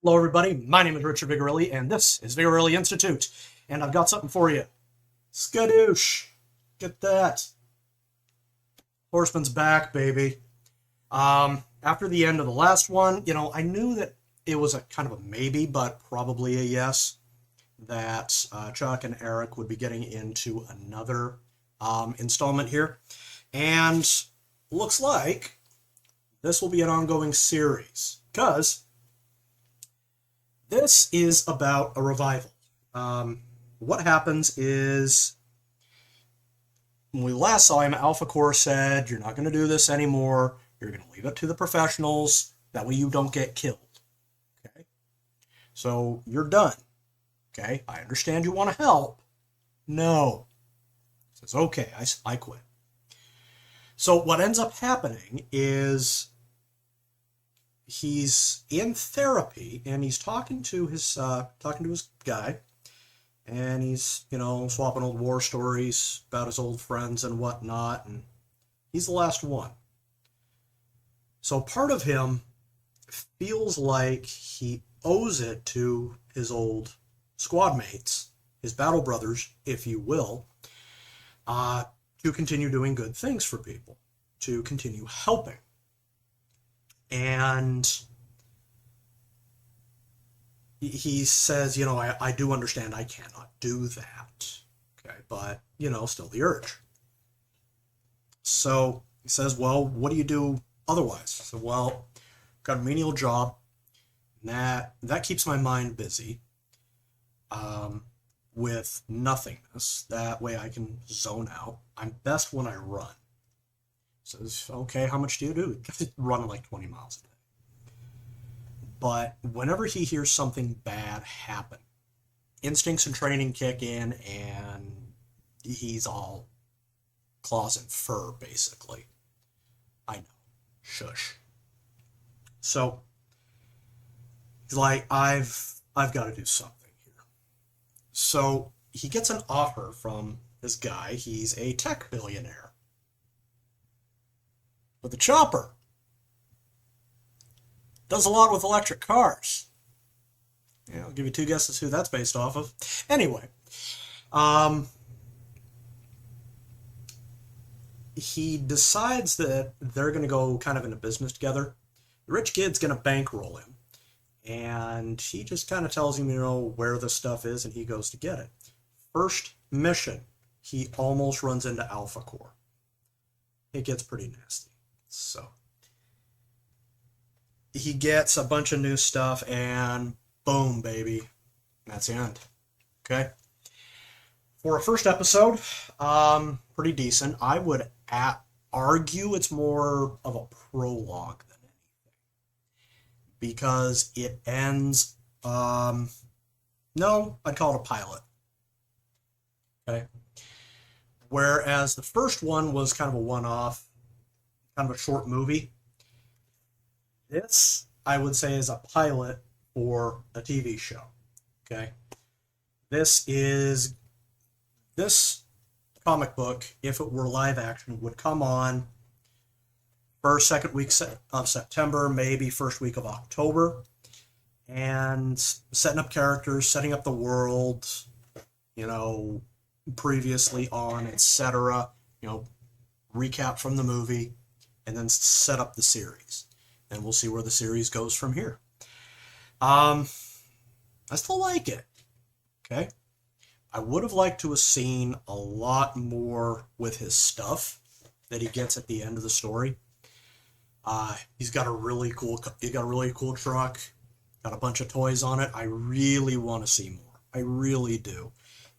Hello, everybody. My name is Richard Vigorelli, and this is Vigorelli Institute. And I've got something for you. Skadoosh. Get that. Horseman's back, baby. After the end of the last one, I knew that it was a kind of a maybe, but probably a yes, that Chuck and Eric would be getting into another installment here. And looks like this will be an ongoing series, because this is about a revival. What happens is, when we last saw him, Alpha Core said, "You're not going to do this anymore. You're going to leave it to the professionals. That way you don't get killed." Okay? So you're done. Okay? I understand you want to help. No. He says, "Okay, I quit." So what ends up happening is he's in therapy and he's talking to his guy, and he's swapping old war stories about his old friends and whatnot, and he's the last one. So part of him feels like he owes it to his old squad mates, his battle brothers, if you will, to continue doing good things for people, to continue helping. And he says, I do understand I cannot do that. Okay, but, still the urge. So he says, "Well, what do you do otherwise?" I said, "Well, got a menial job. And that keeps my mind busy with nothingness. That way I can zone out. I'm best when I run." Says, "Okay, how much do you do?" Run like 20 miles a day. But whenever he hears something bad happen, instincts and training kick in, and he's all claws and fur, basically. I know. Shush. So he's like, I've got to do something here. So he gets an offer from this guy. He's a tech billionaire with a chopper. Does a lot with electric cars. Yeah, I'll give you two guesses who that's based off of. Anyway, he decides that they're going to go kind of into business together. The rich kid's going to bankroll him. And he just kind of tells him, where the stuff is, and he goes to get it. First mission, he almost runs into Alpha Core. It gets pretty nasty. So he gets a bunch of new stuff, and boom, baby. That's the end. Okay? For a first episode, pretty decent. I would argue it's more of a prologue than anything, because it ends, no, I'd call it a pilot. Okay? Whereas the first one was kind of a one-off, kind of a short movie. This, I would say, is a pilot for a TV show. Okay? This comic book, if it were live action, would come on first, second week of September, maybe first week of October, and setting up characters, setting up the world, previously on, etc. Recap from the movie, and then set up the series. And we'll see where the series goes from here. I still like it. Okay? I would have liked to have seen a lot more with his stuff that he gets at the end of the story. He's got a really cool truck, got a bunch of toys on it. I really want to see more. I really do.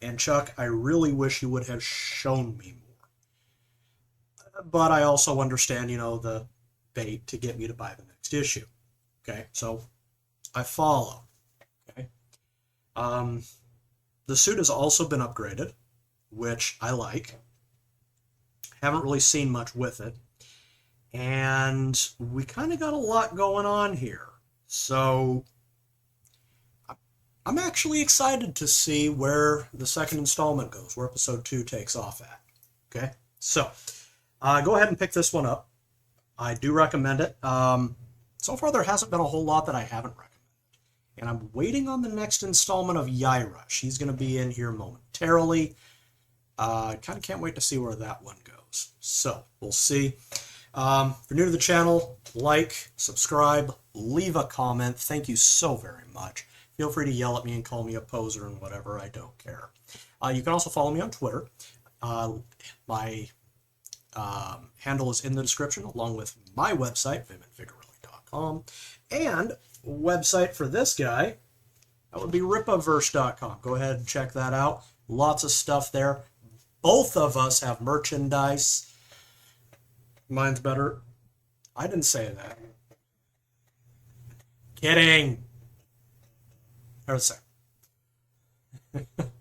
And Chuck, I really wish you would have shown me more. But I also understand, the bait to get me to buy the next issue. Okay, so I follow. Okay. The suit has also been upgraded, which I like. Haven't really seen much with it. And we kind of got a lot going on here. So I'm actually excited to see where the second installment goes, where episode 2 takes off at. Okay? So go ahead and pick this one up. I do recommend it. So far, there hasn't been a whole lot that I haven't recommended. And I'm waiting on the next installment of Yaira. She's going to be in here momentarily. Kind of can't wait to see where that one goes. So, we'll see. If you're new to the channel, like, subscribe, leave a comment. Thank you so very much. Feel free to yell at me and call me a poser and whatever. I don't care. You can also follow me on Twitter. My handle is in the description, along with my website, vigorelli.com, and website for this guy, that would be ripaverse.com. Go ahead and check that out. Lots of stuff there. Both of us have merchandise. Mine's better. I didn't say that. Kidding. There's a second.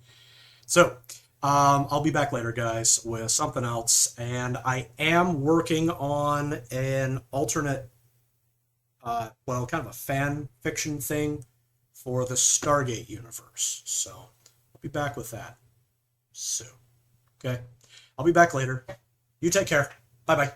So, I'll be back later, guys, with something else. And I am working on an alternate, well, kind of a fan fiction thing for the Stargate universe. So, I'll be back with that soon. Okay? I'll be back later. You take care. Bye-bye.